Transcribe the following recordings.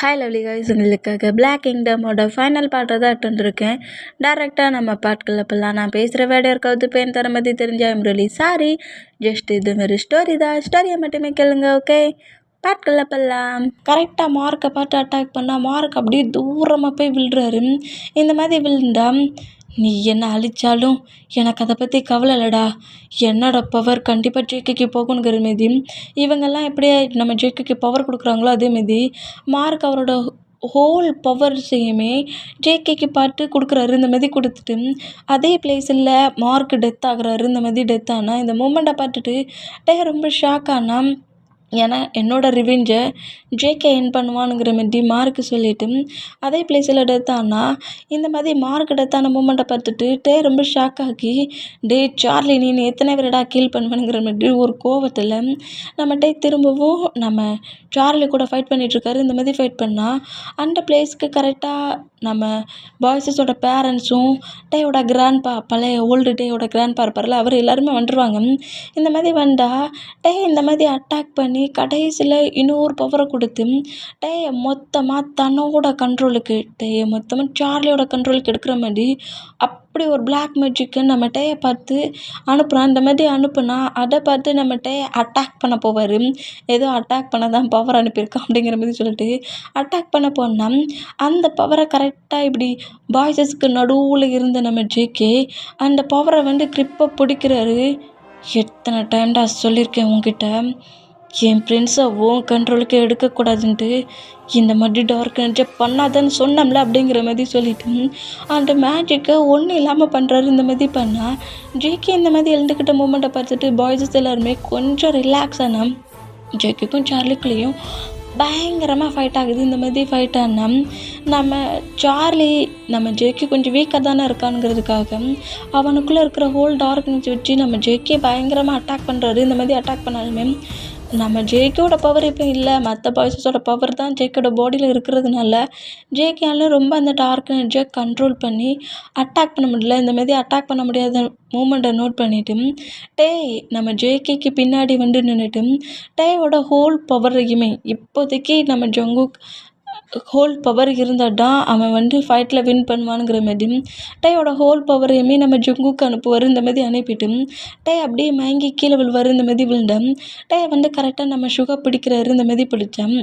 Hi lovely guys, உங்களுக்காக black கிங்டமோட final பாட்டை தான் எடுத்துருக்கேன். டேரெக்டாக நம்ம பாட்டுக்குள்ள போகலாம். நான் பேசுகிற வேட இருக்காது பேன் தர மாதிரி தெரிஞ்ச ஐம் சாரி. ஜஸ்ட் இது மாதிரி ஸ்டோரி தான், ஸ்டோரியை மட்டுமே கேளுங்க. ஓகே, பாட்டுக்குள்ள போகலாம். கரெக்டாக மார்க்கை பார்த்து அட்டாக் பண்ணால் மார்க் அப்படியே தூரமாக போய் விழுறாரு. இந்த மாதிரி விழுந்தா நீ என்ன அழிச்சாலும் எனக்கு அதை பற்றி கவலை இல்லைடா, என்னோட பவர் கண்டிப்பாக ஜேகேக்கு போகணுங்கிற மாரி இவங்கெல்லாம் எப்படியே நம்ம ஜேகேக்கு பவர் கொடுக்குறாங்களோ அதேமாரி மார்க் அவரோட ஹோல் பவர்ஸையுமே ஜேகேக்கு பார்த்து கொடுக்குறாரு. இந்த மாதிரி கொடுத்துட்டு அதே பிளேஸில் மார்க் டெத் ஆகுறாரு. இந்த மாதிரி டெத் ஆனால் இந்த மூமெண்ட்டை பார்த்துட்டு ரொம்ப ஷாக் ஆனால், ஏன்னா என்னோடய ரிவெஞ்சை ஜேகே என் பண்ணுவானுங்கிற மாதிரி மார்க்கு சொல்லிவிட்டு அதே பிளேஸில் டெத் ஆனால் இந்த மாதிரி மார்க் டெத்தான மூமெண்ட்டை பார்த்துட்டு ரொம்ப ஷாக் ஆகி, டே சார்லி நீ எத்தனை பேரடா கீல் பண்ணுவேனுங்கிற மாதிரி ஒரு கோவத்தில் நம்ம திரும்பவும் நம்ம சார்லி கூட ஃபைட் பண்ணிகிட்ருக்காரு. இந்த மாதிரி ஃபைட் பண்ணால் அந்த பிளேஸ்க்கு கரெக்டாக நம்ம பாய்ஸஸோட பேரண்ட்ஸும் டேயோட கிராண்ட்பா, பழைய ஓல்டு டேயோட கிராண்ட்பா இருப்பார்ல, அவர் எல்லாருமே வந்துடுவாங்க. இந்த மாதிரி வந்தால் இந்த மாதிரி அட்டாக் பண்ணி கடைசியில் இன்னொரு பவரை கொடுத்து மொத்தமாக தன்னோட கண்ட்ரோலுக்கு மொத்தமாக சார்லியோட கண்ட்ரோலுக்கு எடுக்கிற மாதிரி அப்படி ஒரு பிளாக் மேஜிக்கு நம்ம பார்த்து அனுப்புகிறான். இந்த மாதிரி அனுப்புனா அதை பார்த்து நம்ம அட்டாக் பண்ண போவார். ஏதோ அட்டாக் பண்ண தான் பவர் அனுப்பியிருக்கான் அப்படிங்கிற மாதிரி சொல்லிட்டு அட்டாக் பண்ண போனால் அந்த பவரை கரெக்டாக இப்படி பாய்ஸஸ்க்கு நடுவில் இருந்த நம்ம ஜேகே அந்த பவரை கிரிப்பை பிடிக்கிறாரு. எத்தனை டைம்டா சொல்லியிருக்கேன் உங்ககிட்ட, என் ஃப்ரெண்ட்ஸை உன் கண்ட்ரோலுக்கு எடுக்கக்கூடாதுன்ட்டு, இந்த மாதிரி டார்க் எனர்ஜி பண்ணாதன்னு சொன்னோம்ல அப்படிங்கிற மாதிரி சொல்லிட்டு அந்த மேஜிக்கை ஒன்றும் இல்லாமல் பண்ணுறாரு. இந்த மாதிரி பண்ணால் ஜேகே இந்த மாதிரி எழுந்துக்கிட்ட மூமெண்ட்டை பார்த்துட்டு பாய்ஸஸ் எல்லாருமே கொஞ்சம் ரிலாக்ஸ் ஆனால் ஜேகேக்கும் சார்லிக்குள்ளேயும் பயங்கரமாக ஃபைட் ஆகுது. இந்த மாதிரி ஃபைட் ஆனால் நம்ம சார்லி நம்ம ஜேகே கொஞ்சம் வீக்காக தானே இருக்கானுங்கிறதுக்காக அவனுக்குள்ளே இருக்கிற ஹோல் டார்க்னஸ் வச்சு நம்ம ஜேகே பயங்கரமாக அட்டாக் பண்ணுறாரு. இந்த மாதிரி அட்டாக் பண்ணாலுமே நம்ம ஜேகேவோட பவர் இப்போ இல்லை, மற்ற பாய்ஸஸோட பவர் தான் ஜேகேவோட பாடியில் இருக்கிறதுனால ஜேகேயால் ரொம்ப அந்த டார்க் எனர்ஜியை கண்ட்ரோல் பண்ணி அட்டாக் பண்ண முடியல. இந்த மாதிரி அட்டாக் பண்ண முடியாத மூமெண்ட்டை நோட் பண்ணிவிட்டு நம்ம ஜேகேக்கு பின்னாடி நின்றுட்டு டேயோட ஹோல் பவரையுமே இப்போதைக்கு நம்ம ஜங்குக் ஹோல் பவர் இருந்தால் தான் அவன் ஃபைட்டில் வின் பண்ணுவானுங்கிற மாதிரி டேயோட ஹோல் பவரையுமே நம்ம ஜங்குக்கு அனுப்புவார். இந்த மாதிரி அனுப்பிட்டு அப்படியே மயங்கி கீழே விழுவார். இந்த மாதிரி விழுந்தேன் கரெக்டாக நம்ம சுகர் பிடிக்கிறாரு. இந்த மாதிரி பிடிச்சேன்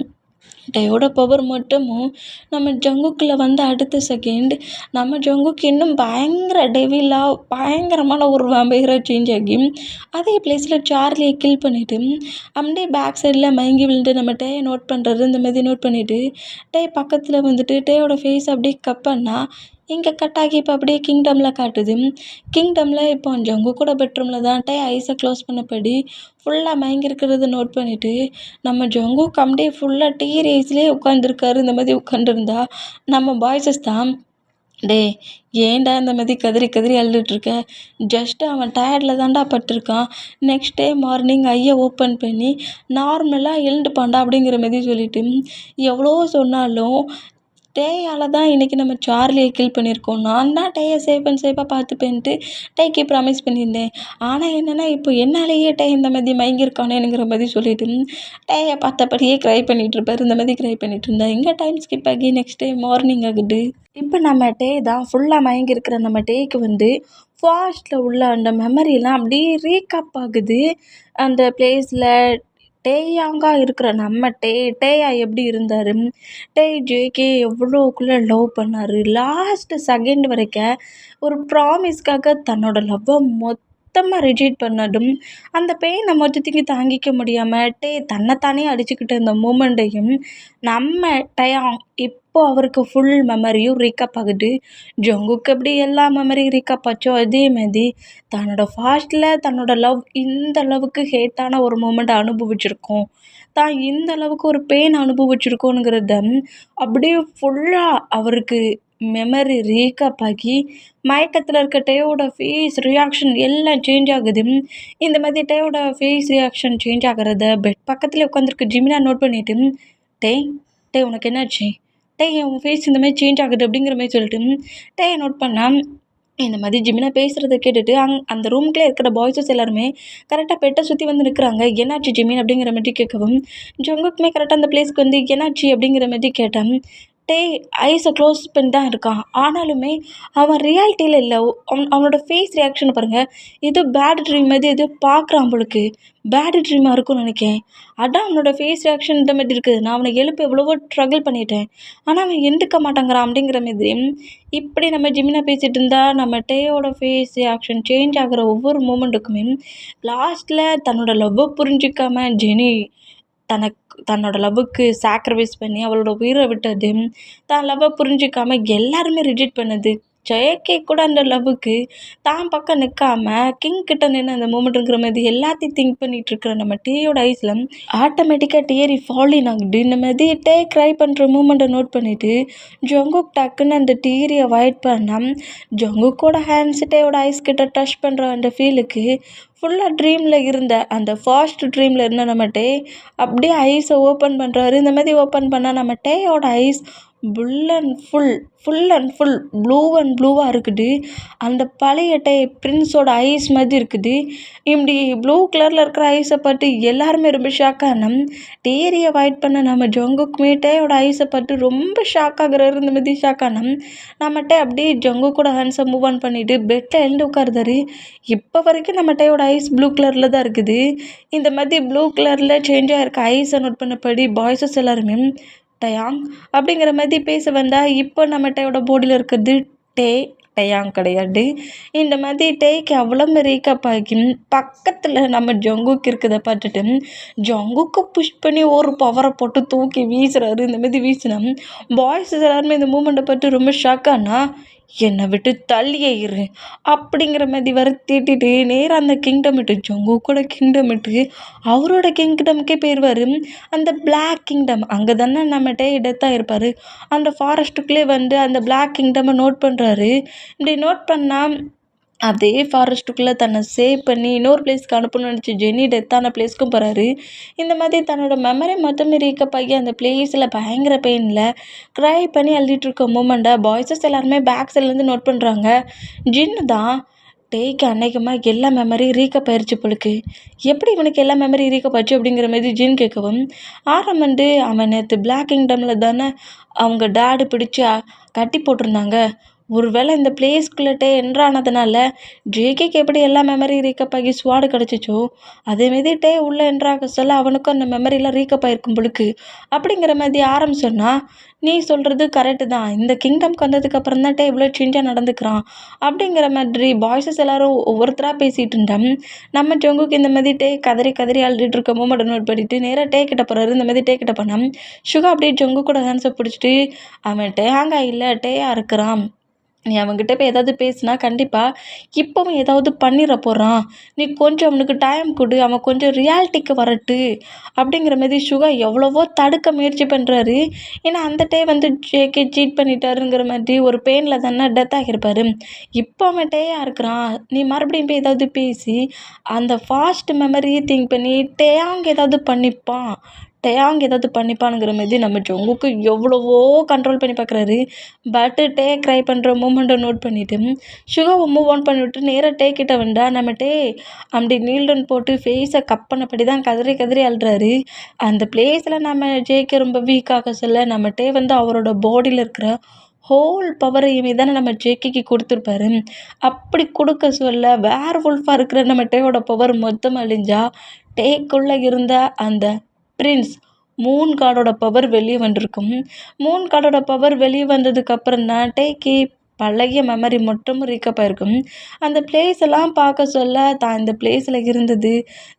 டேயோட பவர் மட்டுமும் நம்ம ஜங்குக்கில் அடுத்த செகண்ட் நம்ம ஜங்குக்கு இன்னும் பயங்கர டெவிலாக பயங்கரமான ஒரு வேம்பையராக சேஞ்ச் ஆகி அதே பிளேஸில் சார்லியை கில் பண்ணிவிட்டு அப்படியே பேக் சைடில் மயங்கி விழுந்து நம்ம டேயை நோட் பண்ணுறாரு. இந்த மாதிரி நோட் பண்ணிவிட்டு பக்கத்தில் டேயோட ஃபேஸ் அப்படியே கட் பண்ணால் இங்கே கட் ஆகி இப்போ அப்படியே கிங்டமில் காட்டுது. கிங்டமில் இப்போ ஜங்கு கூட பெட்ரூமில் தான் ஐஸை க்ளோஸ் பண்ணபடி ஃபுல்லாக மயங்கிருக்கிறத நோட் பண்ணிவிட்டு நம்ம ஜங்கு அப்படியே ஃபுல்லாக ரேஸ்லேயே உட்காந்துருக்காரு. இந்த மாதிரி உட்காந்துருந்தா நம்ம பாய்ஸஸ் தான், டே ஏன்டா இந்த மாதிரி கதறி கதறி அழுதுட்ருக்க, ஜஸ்ட்டு அவன் டயர்டில் தான்டா பட்டிருக்கான், நெக்ஸ்ட் டே மார்னிங் ஐயை ஓப்பன் பண்ணி நார்மலாக எழுந்துப்பான்டா அப்படிங்கிற மாதிரி சொல்லிவிட்டு எவ்வளோ சொன்னாலும் டேயால் தான் இன்றைக்கி நம்ம சார்லியை கில் பண்ணியிருக்கோம். நான் தான் டேயை சேஃபாக பார்த்துப்பேன்ட்டு டேக்கு ப்ராமிஸ் பண்ணியிருந்தேன். ஆனால் என்னென்னா இப்போ என்னாலேயே டே இந்த மாதிரி மயங்கியிருக்கானேங்கிற மாதிரி சொல்லிட்டு டேயை பார்த்தபடியே க்ரை பண்ணிகிட்ருப்பார். இந்த மாதிரி க்ரை பண்ணிகிட்டு இருந்தா எங்கே டைம் ஸ்கிப் ஆகி நெக்ஸ்ட் டே மார்னிங் ஆகுது. இப்போ நம்ம டே தான் ஃபுல்லாக மயங்கியிருக்கிற நம்ம டேக்கு ஃபாஸ்ட்டில் உள்ள அந்த மெமரியெல்லாம் அப்படியே ரீகப் ஆகுது. அந்த பிளேஸில் டேயாங்கா இருக்கிற நம்ம டேயா எப்படி இருந்தார், ஜேகே எவ்வளோக்குள்ளே லவ் பண்ணார், லாஸ்ட் செகண்ட் வரைக்கும் ஒரு ப்ராமிஸ்க்காக தன்னோட லவ்வை மொத்தமாக ரிஜெக்ட் பண்ணதும் அந்த பெயினை மொத்தத்துக்கு தாங்கிக்க முடியாமல் தன்னைத்தானே அடிச்சுக்கிட்டு இருந்த மூமெண்ட்டையும் நம்ம டயாங் இப்போ அவருக்கு ஃபுல் மெமரியும் ரீகப் ஆகுது. ஜங்குக்கு எப்படி எல்லா மெமரியும் ரீகப் ஆச்சோ அதே மாதிரி தன்னோட ஃபாஸ்ட்டில் தன்னோட லவ் இந்த அளவுக்கு ஹேட்டான ஒரு மூமெண்ட்டை அனுபவிச்சிருக்கோம், தான் இந்த அளவுக்கு ஒரு பெயின் அனுபவிச்சிருக்கோங்கிறத அப்படியே ஃபுல்லாக அவருக்கு மெமரி ரீகப் ஆகி மயக்கத்தில் இருக்க டேயோட ஃபேஸ் ரியாக்ஷன் எல்லாம் சேஞ்ச் ஆகுது. இந்த மாதிரி டேயோட ஃபேஸ் ரியாக்ஷன் சேஞ்ச் ஆகிறத பெட் பக்கத்தில் உட்காந்துருக்க ஜிமினா நோட் பண்ணிவிட்டு டே உனக்கு என்னாச்சு, உன் ஃபேஸ் இந்த மாதிரி சேஞ்ச் ஆகுது அப்படிங்கிற மாதிரி சொல்லிட்டு டேயை நோட் பண்ணால் இந்த மாதிரி ஜிமினா பேசுகிறத கேட்டுட்டு அந்த ரூம்குள்ளே இருக்கிற பாய்ஸஸ் எல்லாருமே கரெக்டாக பெட்டை சுற்றி வந்து நிற்கிறாங்க. என்னாச்சு ஜிமின் அப்படிங்கிற மாதிரி கேட்கவும், ஜங்குக்குமே கரெக்டாக அந்த பிளேஸ்க்கு வந்து என்னாச்சு அப்படிங்கிற மாதிரி கேட்டேன். டேய் ஐஸை க்ளோஸ் பண்ணி தான் இருக்கான், ஆனாலுமே அவன் ரியாலிட்டியில் இல்லை. அவனோட ஃபேஸ் ரியாக்ஷனை பாருங்கள், ஏதோ பேட் ட்ரீம் மாதிரி எதோ பார்க்குறான் அவளுக்கு, பேட் ட்ரீமாக இருக்கும்னு நினைக்கேன். அதான் அவனோட ஃபேஸ் ரியாக்ஷன் இந்த மாதிரி இருக்குது. நான் அவனை எழுப்ப எவ்வளவோ ஸ்ட்ரகிள் பண்ணிட்டேன், ஆனால் அவன் எந்துக்க மாட்டேங்கிறான் அப்படிங்கிற மாதிரி. இப்படி நம்ம ஜிமினா பேசிகிட்டு இருந்தால் நம்ம டேயோட ஃபேஸ் ரியாக்ஷன் சேஞ்ச் ஆகிற ஒவ்வொரு மூமெண்ட்டுக்குமே லாஸ்ட்டில் தன்னோட லவ்வை புரிஞ்சிக்காம ஜெனி தன்னோட லவ்வுக்கு சாக்ரிஃபைஸ் பண்ணி அவளோட உயிரை விட்டது, தான் லவ்வை புரிஞ்சிக்காம எல்லாருமே ரிஜெக்ட் பண்ணது, ஜெயக்கே கூட அந்த லவ்வுக்கு தான் பக்கம் நிற்காம கிங் கிட்ட நின்று அந்த மூமெண்ட்டுங்கிற மாதிரி எல்லாத்தையும் திங்க் பண்ணிட்டு இருக்கிற நம்ம டீயோட ஐஸில் ஆட்டோமேட்டிக்காக டேரி ஃபாலின் ஆகுது. இந்த மாதிரி டே க்ரை பண்ணுற மூமெண்ட்டை நோட் பண்ணிவிட்டு ஜங்குக் டக்குன்னு அந்த டீரியை அவாய்ட் பண்ணால் ஜங்குக்கோட ஹேண்ட்ஸ் டேயோட ஐஸ் கிட்ட டச் பண்ணுற அந்த ஃபீலுக்கு ஃபுல்லாக ட்ரீமில் இருந்த அந்த ஃபாஸ்ட் ட்ரீமில் இருந்த நம்ம டே அப்படியே ஐஸை ஓப்பன் பண்ணுறாரு. இந்த மாதிரி ஓப்பன் பண்ணால் நம்ம டேயோட ஐஸ் ஃபுல் அண்ட் ஃபுல் ப்ளூவாக இருக்குது. அந்த பழைய டே பிரின்ஸோட ஐஸ் மாதிரி இருக்குது. இப்படி ப்ளூ கலரில் இருக்கிற ஐஸை பார்த்து எல்லாருமே ரொம்ப ஷாக்காக, டேரியை அவாய்ட் பண்ண நம்ம ஜங்குக்குமே டேயோட ஐஸை பார்த்து ரொம்ப ஷாக் ஆகுறாரு. இந்த மாதிரி ஷாக்கான நம்ம டே அப்படியே ஜங்குக்கோட ஹேண்ட்ஸை மூவ் ஆன் பண்ணிவிட்டு பெட்டில் எழுந்து உட்காருதாரு. இப்போ வரைக்கும் நம்ம டேயோட ஐஸ் ப்ளூ கலரில் தான் இருக்குது. இந்த மாதிரி ப்ளூ கலரில் சேஞ்ச் ஆகிருக்க ஐஸை நோட் பண்ணபடி பாய்ஸஸ் எல்லாருமே டயாங் அப்படிங்கிற மாதிரி பேச வந்தால் இப்போ நம்ம டேயோட பாடியில் இருக்கிறது டயாங் கிடையாது. இந்த மாதிரி டேக்கு அவ்வளோ மேக்கப் ஆகி பக்கத்தில் நம்ம ஜங்குக்கு இருக்கிறத பார்த்துட்டு ஜங்குக்கு புஷ் பண்ணி ஒரு பவரை போட்டு தூக்கி வீசுறாரு. இந்த மாதிரி வீசினா பாய்ஸ் எல்லாருமே இந்த மூமெண்ட்டை பார்த்து ரொம்ப ஷாக்கானா, என்னை விட்டு தள்ளியே இரு அப்படிங்கிற மாதிரி வர திட்டிட்டு நேராக அந்த கிங்டமிட்டு ஜங்குக்கோட கிங்டமிட்டு அவரோட கிங்டமுக்கே போயிடுவார். அந்த பிளாக் கிங்டம் அங்கே தானே நம்ம டெத்தாக இருப்பார். அந்த ஃபாரஸ்ட்டுக்குள்ளே வந்து அந்த பிளாக் கிங்டமை நோட் பண்ணுறாரு. இப்படி நோட் பண்ணால் அதே ஃபாரஸ்ட்டுக்குள்ளே தன்னை சேவ் பண்ணி இன்னொரு பிளேஸ்க்கு அனுப்பணும்னு நினச்சி ஜெனி டெத்தான பிளேஸ்க்கும் போகிறாரு. இந்த மாதிரி தன்னோட மெமரி மொத்தமே ரீக்கப் ஆகி அந்த பிளேஸில் பயங்கர பெயினில் க்ரை பண்ணி எழுதிட்டுருக்க மூமெண்ட்டை பாய்ஸஸ் எல்லாருமே பேக் சைட்லேருந்து நோட் பண்ணுறாங்க. ஜின்னு தான் டேக்கு அன்னைக்குமாக எல்லா மெமரி ரீக்கப் ஆயிடுச்சு போலுக்கு. எப்படி இவனுக்கு எல்லா மெமரி ரீக்கப் ஆச்சு அப்படிங்கிற மாதிரி ஜின் கேட்கவும், ஆரம்பண்டு அவன் நேற்று பிளாக் கிங்டமில் தானே அவங்க டேடு பிடிச்சி கட்டி போட்டிருந்தாங்க. ஒருவேளை இந்த பிளேஸ்குள்ளே என்ட்ரானதுனால ஜேகேக்கு எப்படி எல்லா மெமரி ரீக்கப் ஆகி ஸ்வாடு கிடச்சிச்சோ அதேமாரி டே உள்ளே என்ட்ராக சொல்ல அவனுக்கும் அந்த மெமரிலாம் ரீக்கப் ஆகிருக்கும் பொழுக்கு அப்படிங்கிற மாதிரி ஆரம்பிச்சோன்னா, நீ சொல்கிறது கரெக்டு தான், இந்த கிங்டம்க்கு வந்ததுக்கப்புறம் தான் டே இவ்வளோ சேஞ்சாக நடந்துக்கிறான் அப்படிங்கிற மாதிரி பாய்ஸஸ் எல்லோரும் ஒவ்வொருத்தராக பேசிகிட்டு இருந்தேன். நம்ம ஜங்குக்கு இந்த மாதிரி டே கதறி கதறி அழுதுட்டு இருக்க மூமெண்ட் நோட் பண்ணிட்டு நேராக டே கிட்ட போகிறாரு. இந்த மாதிரி டே கிட்ட போனால் சுகா அப்படியே ஜங்கு கூட ஹேண்ட்ஸை பிடிச்சிட்டு, அவன் டேங்கா இல்லை டேயாக இருக்கிறான், நீ அவன்கிட்ட போய் ஏதாவது பேசுனா கண்டிப்பாக இப்போவும் ஏதாவது பண்ணிட போகிறான், நீ கொஞ்சம் அவனுக்கு டைம் கொடு, அவன் கொஞ்சம் ரியாலிட்டிக்கு வரட்டு அப்படிங்கிற மாதிரி சுகா எவ்வளவோ தடுக்க முயற்சி பண்ணுறாரு. ஏன்னா அந்த டே வந்து ஜேகே சீட் பண்ணிட்டாருங்கிற மாதிரி ஒரு பெயினில் தானே டெத் ஆகியிருப்பார். இப்போ அவன் டேயாக இருக்கிறான், நீ மறுபடியும் போய் ஏதாவது பேசி அந்த ஃபாஸ்ட் மெமரியை திங்க் பண்ணி டேயாங் ஏதாவது பண்ணிப்பானுங்கிற மாதிரி நம்ம ஜங்குக்கு எவ்வளவோ கண்ட்ரோல் பண்ணி பார்க்குறாரு. பட்டு டே க்ரை பண்ணுற மூமெண்ட்டை நோட் பண்ணிவிட்டு சுகாவை மூவ் ஆன் பண்ணிவிட்டு நேராக டே கிட்ட வந்தா நம்ம டே அப்படி நீல்டன் போட்டு ஃபேஸை கப் பண்ணபடி தான் கதறி கதறி அழுறாரு. அந்த பிளேஸில் நம்ம ஜேக்கு ரொம்ப வீக்காக சொல்ல நம்ம டே வந்து அவரோட பாடியில் இருக்கிற ஹோல் பவரையுமே தானே நம்ம ஜேகேக்கு கொடுத்துருப்பாரு. அப்படி கொடுக்க சொல்ல வேர் வுல்ஃபாக இருக்கிற நம்ம டேயோட பவர் மொத்தமாக அழிஞ்சா டேக்குள்ளே இருந்த அந்த பிரின்ஸ் மூன் காடோட பவர் வெளியே வந்திருக்கும். மூன் காடோட பவர் வெளியே வந்ததுக்கப்புறம் தான் டேக்கு பழைய மெமரி மட்டும் ரீக்கப் ஆகிருக்கும். அந்த பிளேஸ் எல்லாம் பார்க்க சொல்ல தான் இந்த பிளேஸில் இருந்தது,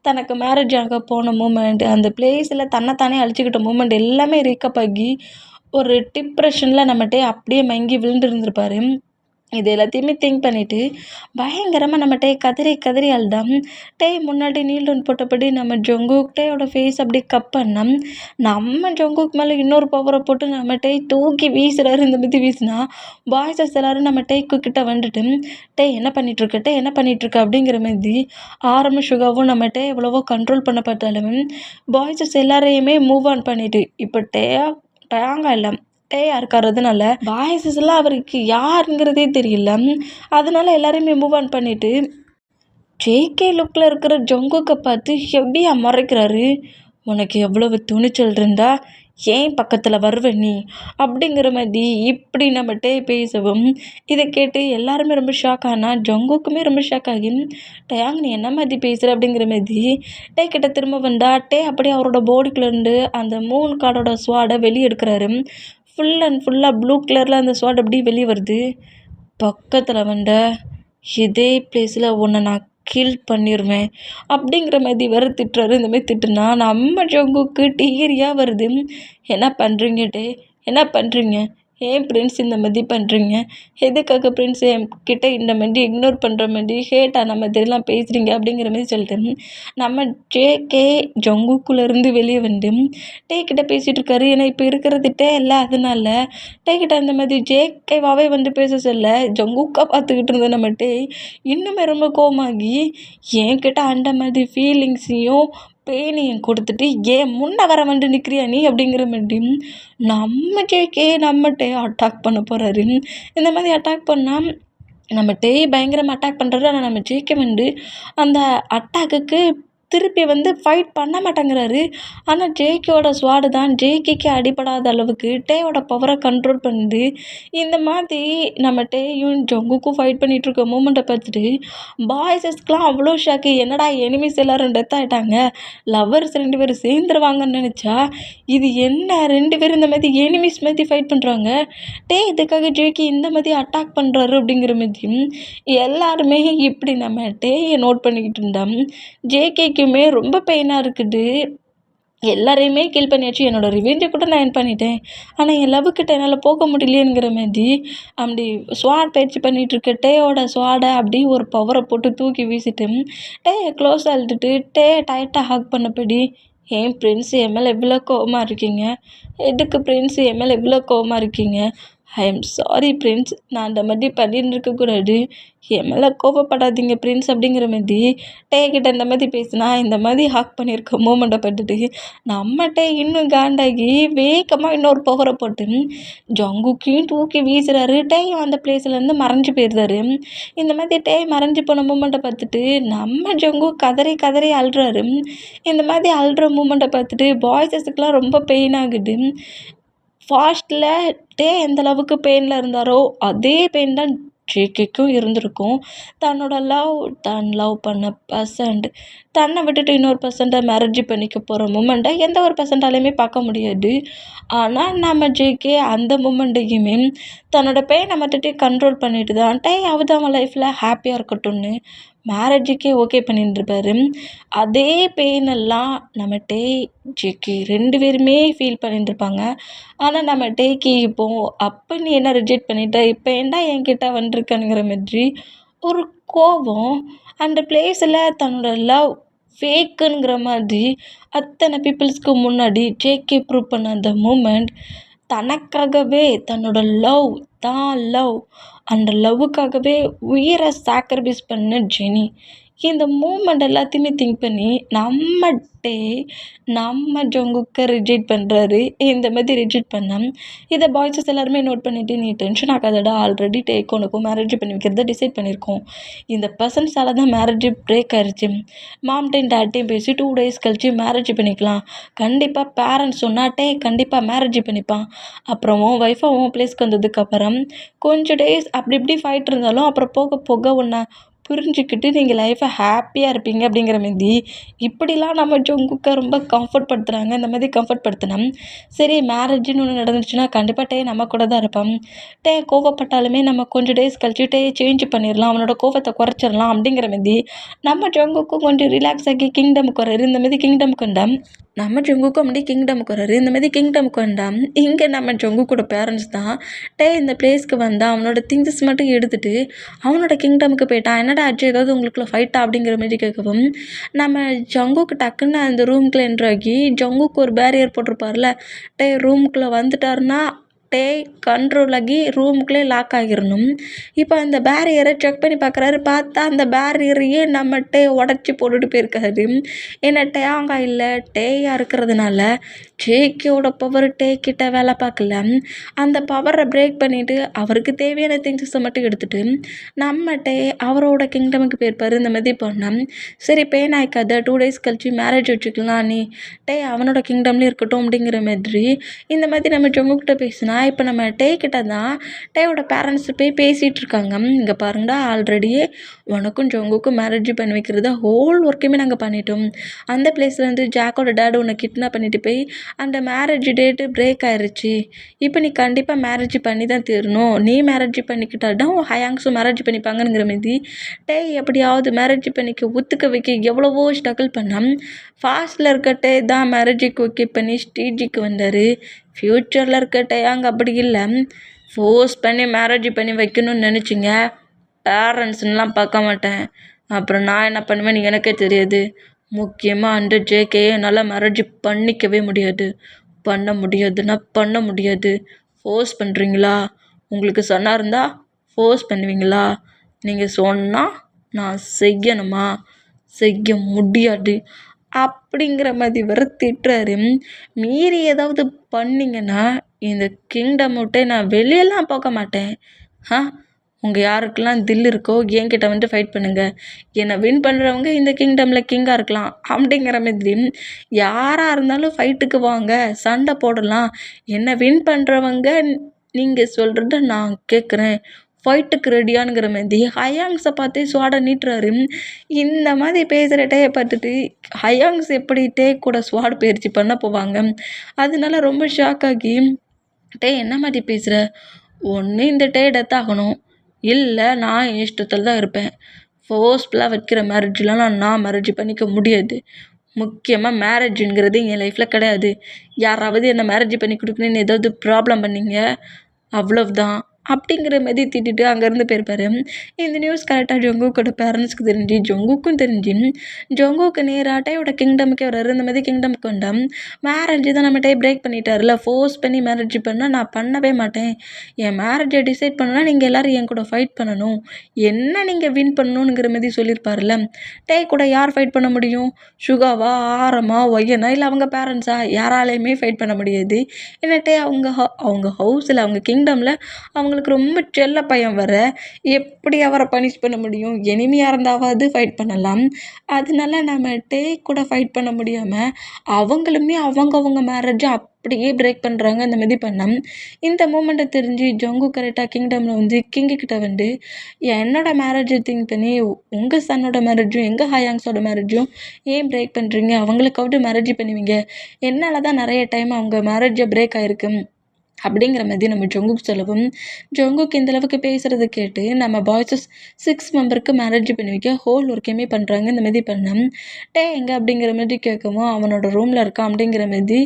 தனக்கு மேரேஜ் ஆக போன மூமெண்ட், அந்த பிளேஸில் தன்னைத்தானே அழிச்சிக்கிட்ட மூமெண்ட் எல்லாமே ரீக்கப் ஆகி ஒரு டிப்ரெஷனில் நம்ம டே அப்படியே மயங்கி விழுந்து இருந்திருப்பாரு. இது எல்லாத்தையுமே திங்க் பண்ணிவிட்டு பயங்கரமாக நம்ம டே கதறி கதறி அழுதான். டே முன்னாடி நீல்டன் போட்டபடி நம்ம ஜங்குக் டேயோட ஃபேஸ் அப்படியே கப் பண்ணோம். நம்ம ஜங்குக் மேலே இன்னொரு பவரை போட்டு நம்ம டே தூக்கி வீசுறாரு. இந்த மாதிரி வீசினா பாய்ஸஸ் எல்லோரும் நம்ம டேக்கு கிட்ட வந்துட்டு டே என்ன பண்ணிகிட்ருக்க அப்படிங்கிற மாதிரி சுகாவும் நம்ம டே எவ்வளவோ கண்ட்ரோல் பண்ண பார்த்தாலும் பாய்ஸஸ் எல்லாரையுமே மூவ் ஆன் பண்ணிவிட்டு இப்போ டேங்கா இல்லை டேயாக இருக்காரதுனால பாய்ஸஸ்லாம் அவருக்கு யாருங்கிறதே தெரியல. அதனால எல்லாரையுமே மூவ் ஆன் பண்ணிவிட்டு ஜேகே லுக்கில் இருக்கிற ஜங்குக்கை பார்த்து ஹெவியாக மறைக்கிறாரு. உனக்கு எவ்வளவு துணிச்சல் இருந்தா ஏன் பக்கத்தில் வருவ நீ அப்படிங்கிற மாதிரி இப்படி நம்மகிட்ட பேசவும் இதை கேட்டு எல்லாருமே ரொம்ப ஷாக் ஆனால் ஜங்குக்குமே ரொம்ப ஷாக் ஆகி டேங் நீ என்ன மாதிரி பேசுகிற அப்படிங்கிற மாதிரி டே கிட்ட திரும்ப வந்தா டே அப்படியே அவரோட போடிக்குள்ளேருந்து அந்த மூன் கார்டோட ஸ்வாடை வெளியே எடுக்கிறாரு. ஃபுல் அண்ட் ஃபுல்லாக ப்ளூ கலரில் அந்த ஸ்வாட் அப்படியே வெளியே வருது. பக்கத்தில் வந்த இதே பிளேஸில் உன்னை நான் கில் பண்ணிடுவேன் அப்படிங்கிற மாதிரி வேறு திட்டுறாரு. இந்தமாதிரி திட்டுனா நம்ம ஜங்குக்கு டீரியாக வருது. என்ன பண்ணுறீங்க டே, என்ன பண்ணுறீங்க, ஏன் பிரின்ஸ் இந்த மாதிரி பண்ணுறீங்க, எதுக்காக பிரின்ஸ் என்கிட்ட இந்த மாதிரி இக்னோர் பண்ணுற மாதிரி ஹேட்டான மாதிரிலாம் பேசுகிறீங்க அப்படிங்கிற மாதிரி சொல்லிட்டு நம்ம ஜேகே ஜங்குக்குள்ளேருந்து வெளியே வந்து டே கிட்ட பேசிகிட்டு இருக்காரு. ஏன்னா இப்போ இருக்கிறது டே இல்லை, அதனால டே கிட்ட அந்த மாதிரி ஜேகேவாகவே வந்து பேச சொல்ல ஜங்குக்கா பார்த்துக்கிட்டு இருந்த நம்ம டே இன்னுமே ரொம்ப கோவமாகி என்கிட்ட அந்த மாதிரி ஃபீலிங்ஸையும் பெயினையும் கொடுத்துட்டு ஏன் முன்ன வர வந்து நிற்கிறியா நீ அப்படிங்கிற மாதிரி நம்ம ஜேகே நம்மகிட்ட அட்டாக் பண்ண போகிறாரு. இந்த மாதிரி அட்டாக் பண்ணால் நம்ம டே பயங்கரமாக அட்டாக் பண்ணுறாரு. ஆனால் நம்ம ஜேகே வந்து அந்த அட்டாக்குக்கு திருப்பி வந்து ஃபைட் பண்ண மாட்டேங்கிறாரு. ஆனால் ஜேகேவோட ஸ்வாடு தான் ஜேகேக்கு அடிபடாத அளவுக்கு டேயோட பவரை கண்ட்ரோல் பண்ணுது. இந்த மாதிரி நம்ம டேயும் ஜங்குக்கும் ஃபைட் பண்ணிகிட்ருக்க மூமெண்ட்டை பார்த்துட்டு பாய்ஸஸ்க்கெலாம் அவ்வளோ ஷாக்கு. என்னடா எனிமீஸ் எல்லோரும் டெத் ஆகிட்டாங்க, லவ்வர்ஸ் 2 பேரும் சேர்ந்துருவாங்கன்னு நினச்சா இது என்ன 2 பேரும் இந்த மாதிரி எனிமீஸ் மாதிரி ஃபைட் பண்ணுறாங்க. டே இதுக்காக ஜேகே இந்த மாதிரி அட்டாக் பண்ணுறாரு அப்படிங்கிற மாதிரி எல்லாருமே இப்படி நம்ம டேயை நோட் பண்ணிக்கிட்டு இருந்தோம். ஜேகேக்குமே ரொம்ப பெயினாக இருக்குது. எல்லாரையுமே கில் பண்ணியாச்சு, என்னோடய ரிவெஞ்சை கூட நான் என் பண்ணிட்டேன், ஆனால் என் லவ்வுக்கிட்ட என்னால் போக முடியலையேங்கிற மாதிரி அப்படி ஸ்வாட் பயிற்சி பண்ணிகிட்ருக்க டேயோட ஸ்வாடை அப்படி ஒரு பவரை போட்டு தூக்கி வீசிட்டு டேயை க்ளோஸ் அழுத்துட்டு டே டைட்டாக ஹக் பண்ணபடி ஏன் பிரின்ஸ் என் மேலே எவ்வளோ கோவமாக இருக்கீங்க, எதுக்கு பிரின்ஸ் என் மேலே எவ்வளோ கோவமாக இருக்கீங்க, ஐ எம் சாரி பிரின்ஸ், நான் அந்த மாதிரி பண்ணின்னு இருக்கக்கூடாது, என் மேலே கோவப்படாதீங்க பிரின்ஸ் அப்படிங்கிற மாதிரி டேக்கிட்ட இந்த மாதிரி பேசினா இந்த மாதிரி ஹாக் பண்ணியிருக்க மூமெண்ட்டை பட்டுட்டு நம்ம டே இன்னும் காண்டாகி வேகமாக இன்னொரு பவரை போட்டு ஜங்குக்கையும் தூக்கி வீசுகிறாரு. டேயும் அந்த பிளேஸ்லேருந்து மறைஞ்சு போயிடுறாரு. இந்த மாதிரி டே மறைஞ்சு போன மூமெண்ட்டை பார்த்துட்டு நம்ம ஜங்கு கதறி கதறி அழுறாரு. இந்த மாதிரி அழுற மூமெண்ட்டை பார்த்துட்டு பாய்ஸஸுக்கெலாம் ரொம்ப பெயின் ஆகுது. ஃபாஸ்ட்டில் டே எந்த அளவுக்கு பெயினில் இருந்தாரோ அதே பெயின் தான் ஜேகேக்கும் இருந்திருக்கும். தான் லவ் பண்ண பர்சன்ட் தன்னை விட்டுட்டு இன்னொரு பர்சன்ட்டை மேரேஜ் பண்ணிக்க போகிற மூமெண்ட்டை எந்த ஒரு பர்சன்ட்டாலையுமே பார்க்க முடியாது. ஆனால் நம்ம ஜேகே அந்த மூமெண்ட்டையுமே தன்னோட பெயினை மட்டும் கண்ட்ரோல் பண்ணிட்டு தான் டேயாவது அவன் லைஃப்பில் ஹாப்பியாக இருக்கட்டும்னு மேரேஜுக்கே ஓகே பண்ணிட்டுருப்பாரு. அதே பெயினெல்லாம் நம்ம டே ஜேகே 2 பேருமே ஃபீல் பண்ணிட்டுருப்பாங்க. ஆனால் நம்ம டேக்கு இப்போது அப்போ நீ என்ன ரிஜெக்ட் பண்ணிட்ட, இப்போ ஏன்டா என்கிட்ட வந்துருக்கனுங்கிற மாதிரி ஒரு கோபம். அந்த பிளேஸில் தன்னோட லவ் ஃபேக்குங்கிற மாதிரி அத்தனை பீப்புள்ஸ்க்கு முன்னாடி ஜேகே ப்ரூவ் பண்ண அந்த மூமெண்ட் தனக்காகவே தன்னோட லவ் அந்த லவ்வுக்காகவே உயிரை சாக்ரிஃபைஸ் பண்ண ஜெனி. இந்த மூமெண்ட் எல்லாத்தையுமே திங்க் பண்ணி நம்ம ஜங்குக்கை ரிஜெக்ட் பண்ணுறாரு. இந்த மாதிரி ரிஜெக்ட் பண்ண இதை பாய்ஸஸ் எல்லாருமே நோட் பண்ணிவிட்டு நீ டென்ஷன் ஆகாதடா, ஆல்ரெடி டேக்கு உனக்கும் மேரேஜ் பண்ணி வைக்கிறத டிசைட் பண்ணியிருக்கோம், இந்த பர்சன்ஸால் தான் மேரேஜ் பிரேக் ஆயிடுச்சு, மாம்டையும் டேட்டையும் பேசி 2 days கழிச்சு மேரேஜ் பண்ணிக்கலாம், கண்டிப்பாக பேரண்ட்ஸ் சொன்னாட்டே கண்டிப்பாக மேரேஜ் பண்ணிப்பான், அப்புறம் உன் ஒய்ஃபை உன் பிளேஸ்க்கு வந்ததுக்கப்புறம் கொஞ்சம் டேஸ் அப்படி இப்படி ஃபைட் இருந்தாலும் அப்புறம் போக போக உன்னை புரிஞ்சுக்கிட்டு நீங்கள் லைஃப்பை ஹாப்பியாக இருப்பீங்க அப்படிங்கிற மாதிரி இப்படிலாம் நம்ம ஜங்குக்கை ரொம்ப கம்ஃபர்ட் படுத்துகிறாங்க. இந்த மாதிரி கம்ஃபர்ட் படுத்தினா சரி மேரேஜுன்னு ஒன்று நடந்துச்சுன்னா கண்டிப்பாக டே நம்ம கூட தான் இருப்பான், டே கோவப்பட்டாலுமே நம்ம கொஞ்சம் டேஸ் கழிச்சு டே சேஞ்ச் பண்ணிடலாம், அவனோட கோவத்தை குறைச்சிடலாம் அப்படிங்கிற மாதிரி நம்ம ஜங்குக்கும் கொஞ்சம் ரிலாக்ஸ் ஆகி கிங்டமுக்கு வர்றாரு. இந்த மாதிரி கிங்டமுக்கு வந்தால் நம்ம ஜங்குக்கும் அப்படி கிங்டமுக்கு வர்றாரு. இந்த மாதிரி கிங்டமுக்கு வந்தால் இங்கே நம்ம ஜங்குக்கோட பேரண்ட்ஸ் தான் டே இந்த பிளேஸ்க்கு வந்தால் அவனோட திங்ஸஸ் மட்டும் எடுத்துகிட்டு அவனோட கிங்டமுக்கு போயிட்டான், என்னடா ஆச்சு ஏதாவது உங்களுக்குள்ள ஃபைட்டா அப்படிங்கிற மாதிரி கேட்கவும் நம்ம ஜங்குக்கு டக்குன்னு அந்த ரூம்குள்ளே என்ட்ராகி ஜங்குக்கு ஒரு பேரியர் போட்டிருப்பார்ல, டே ரூமுக்குள்ளே வந்துட்டாருன்னா டேய் கண்ட்ரோல் ஆகி ரூமுக்குள்ளே லாக் ஆகிரணும். இப்போ அந்த பேரியரை செக் பண்ணி பார்க்குறாரு. பார்த்தா அந்த பேரியரையே நம்ம உடச்சி போட்டுட்டு போயிருக்காரு. ஏன்னா தேங்காய் இல்லை டேயாக இருக்கிறதுனால ஜேகேவோட பவர் கிட்ட வேலை பார்க்கல. அந்த பவரை பிரேக் பண்ணிவிட்டு அவருக்கு தேவையான திங்ஸை மட்டும் எடுத்துகிட்டு நம்ம அவரோட கிங்டமுக்கு போயிருப்பார். இந்த மாதிரி போனால் சரி பெயின் ஆயிக்காத 2 days கழிச்சு மேரேஜ் வச்சுக்கலாம், நீ அவனோட கிங்டம்லேயும் இருக்கட்டும் அப்படிங்கிற மாதிரி இந்த மாதிரி நம்ம ஜங்குக்கிட்ட பேசினா இப்போ நம்ம கிட்ட தான் டேயோட பேரண்ட்ஸ் போய் பேசிகிட்டு இருக்காங்க. இங்கே பாருங்கடா ஆல்ரெடியே உனக்கும் ஜங்குக்கும் மேரேஜ் பண்ணி வைக்கிறத ஹோல் ஒர்க்குமே நாங்கள் பண்ணிட்டோம். அந்த பிளேஸ்லேருந்து ஜாக்கோட டேடு உன்னை கிட்னாப் பண்ணிட்டு போய் அந்த மேரேஜ் டேட்டு பிரேக் ஆயிடுச்சு. இப்போ நீ கண்டிப்பாக மேரேஜ் பண்ணி தான் தீரணும். நீ மேரேஜ் பண்ணிக்கிட்டா தான் ஹயாங்ஸும் மேரேஜ் பண்ணிப்பாங்கங்கிற மாதிரி எப்படியாவது மேரேஜ் பண்ணிக்க ஒத்துக்க வைக்க எவ்வளவோ ஸ்ட்ரகிள் பண்ணால் ஃபாஸ்ட்டில் இருக்கட்டே தான் மேரேஜுக்கு ஓகே பண்ணி ஸ்டேஜுக்கு வந்தார். ஃப்யூச்சரில் இருக்கட்டே அங்கே அப்படி இல்லை, ஃபோர்ஸ் பண்ணி மேரேஜ் பண்ணி வைக்கணும்னு நினச்சிங்க. பேரண்ட்ஸ்லாம் பார்க்க மாட்டேன், அப்புறம் நான் என்ன பண்ணுவேன்னு எனக்கே தெரியாது. முக்கியமாக அந்த ஜேகேயை என்னால் மேரேஜ் பண்ணிக்கவே முடியாது. பண்ண முடியாது. ஃபோர்ஸ் பண்ணுறீங்களா? உங்களுக்கு சொன்னா இருந்தால் ஃபோர்ஸ் பண்ணுவீங்களா? நீங்கள் சொன்னால் நான் செய்யணுமா? செய்ய முடியாது அப்படிங்கிற மாதிரி வர திட்டுறாரு. மீறி ஏதாவது பண்ணிங்கன்னா இந்த கிங்டம் விட்டு நான் வெளியெல்லாம் போக மாட்டேன். உங்கள் யாருக்கெல்லாம் தில் இருக்கோ என்கிட்ட வந்து ஃபைட் பண்ணுங்கள். என்னை வின் பண்ணுறவங்க இந்த கிங்டமில் கிங்காக இருக்கலாம் அப்படிங்கிற மாதிரி யாராக இருந்தாலும் ஃபைட்டுக்கு வாங்க, சண்டை போடலாம். என்னை வின் பண்ணுறவங்க நீங்கள் சொல்கிறத நான் கேட்குறேன், ஃபைட்டுக்கு ரெடியானுங்கிற மாதிரி ஹயாங்ஸை பார்த்து ஸ்வாடை நீட்டுறாரு. இந்த மாதிரி பேசுகிற பார்த்துட்டு ஹயாங்ஸ் எப்படி கூட ஸ்வாட் பயிற்சி பண்ண போவாங்க. அதனால ரொம்ப ஷாக் ஆகி என்ன மாதிரி பேசுகிற, ஒன்று இந்த டெத் ஆகணும், இல்லை நான் என் இஷ்டத்தில் தான் இருப்பேன். ஃபோர்ஸ்ஃபுல்லாக வைக்கிற மேரேஜ்லாம் நான் மேரேஜ் பண்ணிக்க முடியாது. முக்கியமாக மேரேஜுங்கிறது என் லைஃப்பில் கிடையாது. யாராவது என்னை மேரேஜ் பண்ணி கொடுக்கணுன்னு ஏதாவது ப்ராப்ளம் பண்ணிங்க அவ்வளவுதான் அப்படிங்கிற மாதிரி திட்டிட்டு அங்கேருந்து போயிருப்பாரு. இந்த நியூஸ் கரெக்டாக ஜங்குக்கோட பேரண்ட்ஸ்க்கு தெரிஞ்சு ஜங்குக்கும் தெரிஞ்சு ஜங்குக்கு நேராக டேயோட கிங்டமுக்கே வர்றாரு. இந்த மாதிரி கிங்டமுக்கு வந்தால் மேரேஜ் தான் நம்ம பிரேக் பண்ணிட்டாருல, ஃபோர்ஸ் பண்ணி மேரேஜ் பண்ணால் நான் பண்ணவே மாட்டேன். என் மேரேஜை டிசைட் பண்ணால் நீங்கள் எல்லோரும் என் கூட ஃபைட் பண்ணணும், என்ன நீங்கள் வின் பண்ணணுங்கிற மாதிரி சொல்லியிருப்பார்ல. கூட யார் ஃபைட் பண்ண முடியும்? சுகாவா, ஆரமா, ஒய்யனா, இல்லை அவங்க பேரண்ட்ஸா? யாராலையுமே ஃபைட் பண்ண முடியாது. ஏன்னா அவங்க ஹவுஸில் அவங்க கிங்டமில் அவங்களுக்கு ரொம்ப செல்ல பையன் வர எப்படி அவரை பனிஷ் பண்ண முடியும்? எனிமியாக இருந்தாவது ஃபைட் பண்ணலாம். அதனால நம்ம கூட ஃபைட் பண்ண முடியாமல் அவங்களுமே அவங்க மேரேஜை அப்படியே பிரேக் பண்ணுறாங்க. அந்த மாதிரி பண்ணால் இந்த மூமெண்ட்டை தெரிஞ்சு ஜங்கு கரெக்டாக கிங்டமில் வந்து கிங்கிட்ட வந்து என்னோட மேரேஜை திங்க் பண்ணி உங்கள் சன்னோட மேரேஜும் எங்கள் ஹயாங்ஸோட மேரேஜும் ஏன் பிரேக் பண்ணுறீங்க? அவங்களுக்காவது மேரேஜ் பண்ணுவீங்க, என்னால் தான் நிறைய டைம் அவங்க மேரேஜை பிரேக் ஆகிருக்கு அப்படிங்கிற மாதிரி நம்ம ஜங்குக்கு சொல்லவும் ஜங்குக்கு இந்தளவுக்கு பேசுகிறது கேட்டு நம்ம பாய்ஸஸ் 6 மெம்பருக்கு மேரேஜ் பண்ணி வைக்க ஹோல் ஒர்க்கையுமே பண்ணுறாங்க. இந்த மாதிரி பண்ணோம். எங்கே அப்படிங்கிற மாதிரி கேட்கவும் அவனோட ரூமில் இருக்கான் அப்படிங்கிற மாதிரி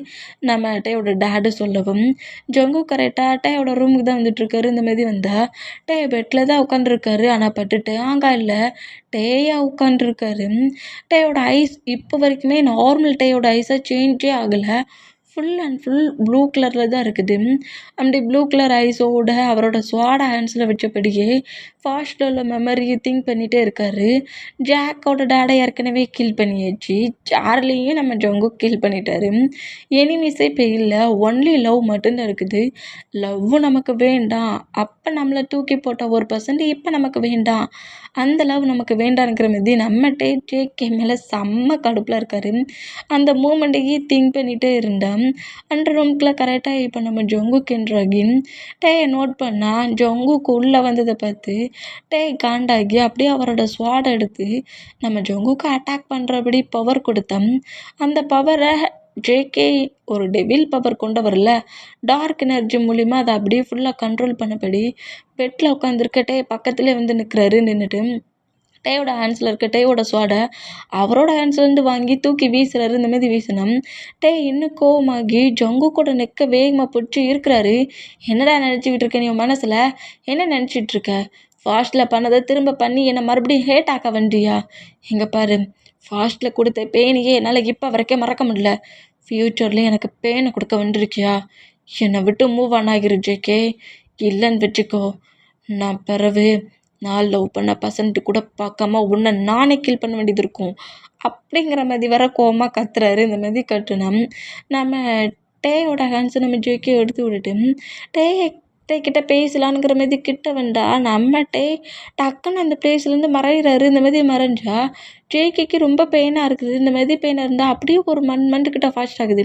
நம்ம டேயோட டேடு சொல்லவும் ஜங்கு கரெக்டாக டேயோட ரூமுக்கு தான் வந்துட்டுருக்காரு. இந்த மாதிரி வந்தால் பெட்டில் தான் உட்காந்துருக்காரு. ஆனால் பட்டுட்டு இல்லை டேயாக உட்காந்துருக்காரு. டேயோட ஐஸ் இப்போ வரைக்குமே நார்மல் டேயோட ஐஸாக சேஞ்சே ஆகலை, ஃபுல் அண்ட் ஃபுல் ப்ளூ கலரில் தான் இருக்குது. அப்படி ப்ளூ கலர் ஐஸோட அவரோட ஸ்வாடை ஹேண்ட்ஸில் வச்சபடியே ஃபாஸ்ட்டில் உள்ள மெமரியை திங்க் பண்ணிகிட்டே இருக்கார். ஜாக்கோட டேடை ஏற்கனவே கில் பண்ணியாச்சு, சார்லியும் நம்ம ஜங்கு கில் பண்ணிட்டாரு. எனிமீஸே இப்போ இல்லை, ஒன்லி லவ் மட்டும்தான் இருக்குது. லவ் நமக்கு வேண்டாம், அப்போ நம்மளை தூக்கி போட்ட ஒரு பர்சன்ட் இப்போ நமக்கு வேண்டாம், அந்த லவ் நமக்கு வேண்டாங்கிற மாதிரி நம்ம ஜேகே மேலே செம்ம கடுப்பில் இருக்கார். அந்த மூமெண்ட்டையே திங்க் பண்ணிகிட்டே இருந்தால் அந்த ரூம்குள்ளே கரெக்டாக இப்போ நம்ம ஜங்குக்கென்றாகி நோட் பண்ணால் ஜங்குக்கு உள்ளே வந்ததை பார்த்து காண்டாகி அப்படியே அவரோட ஸ்வாட் எடுத்து நம்ம ஜங்குக்கு அட்டாக் பண்ணுறபடி பவர் கொடுத்தோம். அந்த பவரை ஜேகே ஒரு டெவில் பவர் கொண்டவரில் டார்க் எனர்ஜி மூலிமா அதை அப்படியே ஃபுல்லாக கண்ட்ரோல் பண்ணபடி பெட்டில் உட்காந்துருக்க பக்கத்துலேயே வந்து நின்றுட்டு டேயோட ஹேண்ட்ஸில் இருக்க டேயோட ஸ்வாடை அவரோட ஹேண்ட்ஸ்லேருந்து வாங்கி தூக்கி வீசுறாரு. இந்த மாதிரி வீசினோம் இன்னும் கோவமாகி ஜங்கு கூட நெக்க வேகமாக பிடிச்சி இருக்கிறாரு. என்னடா நினச்சிக்கிட்டு இருக்க நீ மனசில்? என்ன நினச்சிட்டு இருக்க? ஃபாஸ்ட்டில் பண்ணதை திரும்ப பண்ணி என்னை மறுபடியும் ஹேட் ஆக்க வேண்டியா? இங்கே பாரு, ஃபாஸ்ட்டில் கொடுத்த பெயினையே என்னால் இப்போ வரைக்கும் மறக்க முடியல, ஃப்யூச்சரில் எனக்கு பெயினை கொடுக்க வந்துருக்கியா? என்னை விட்டு மூவ் ஆன் ஆகிரு ஜேகே. இல்லைன்னு வச்சுக்கோ, நான் பிறவு நான் லவ் பண்ண பசன்ட்டு கூட பார்க்காம உன்னை நானே கில் பண்ண வேண்டியது இருக்கும். அப்படிங்கிற மாதிரி வேற கோவமா கத்துறாரு. இந்த மாதிரி கட்டுனா நம்ம டேயோட ஹேண்ட்ஸை நம்ம ஜேகே எடுத்து விட்டுட்டு டே டே கிட்ட பேசலான்ங்கிற மாதிரி கிட்ட வந்தா நம்ம டே டக்குன்னு அந்த பிளேஸ்லேருந்து மறையிறாரு. இந்த மாதிரி மறைஞ்சா ஜேகேக்கு ரொம்ப பெயினாக இருக்குது. இந்த மாதிரி பெயினாக இருந்தால் அப்படியே ஒரு மந்த்துக்கிட்ட ஃபாஸ்ட் ஆகுது.